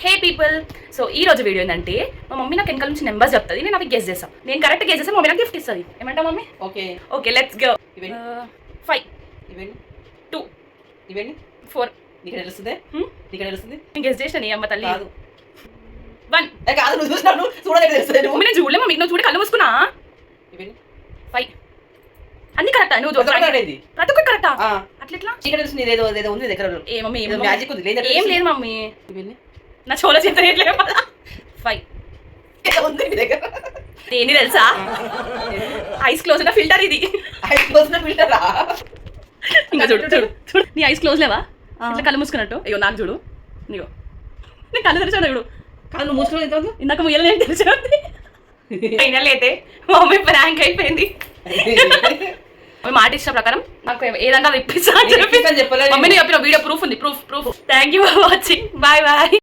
హే people, so ఈ రోజు video ఏంటంటే మా మమ్మీ నాకు వెనకాల నుంచి నెంబర్స్ చెప్తుంది, నేను అవి గెస్ చేస్తాను. నేను కరెక్ట్ గెస్ చేస్తాను, మమ్మీ నాకు గిఫ్ట్ ఇస్తుంది. ఏమంటా mummy? Okay okay let's go. 5 ఇవన్నీ 2 ఇవన్నీ 4 నీకు తెలుస్తుంది నీకు తెలుస్తుంది నేను గెస్ చేసిన నీ అమ్మ తల్లి. కాదు 1 కాదు నువ్వు చూసినావు చూడలేదు తెలుస్తుంది మమ్మీ నేను చూడలే మమ్మీ, నువ్వు చూడి కళ్ళు మూసుకున్నా. ఇవన్నీ 5 అన్ని కరెక్టా? నువ్వు ప్రతి ఒక్కటి కరెక్టా? ఆ అట్లా ఎట్లా? చీకటి తెలుస్తుంది ఏదో ఏదో ఉంది దగ్గర ఏ మమ్మీ ఏదో మ్యాజిక్ ఉంది లేదు ఏం లేదు మమ్మీ, ఇవన్నీ నా చోల చింత 5 ఏదో ఉంది నీ దగ్గర ఏంటి తెలుసా? ఐస్ క్లోజ్ ఉన్న ఫిల్టర్ ఇది. ఐస్ పోసిన ఫిల్టరా ఇంకా చూడు చూడు చూడు, నీ ఐస్ క్లోజ్ లేవా? ఇట్లా కళ్ళు మూసుకున్నట్టు. అయ్యో నాకు చూడు, నీగో నీ కళ్ళు తెరిచాడు చూడు. కాదు నువ్వు మూసుకుని ఎంత ఇందాక ముయ్యలు నేను తెలిసాడు. ఫైనల్ అయితే మా మమ్మీ ప్రాంక్ అయిపోయింది. మాట ఇచ్చిన ప్రకారం నాకు ఏదంటే అది ఇప్పిస్తా అని చెప్పి చెప్పలేదు మమ్మీని చెప్పిన వీడియో ప్రూఫ్ ఉంది. Proof thank you for watching. Bye bye.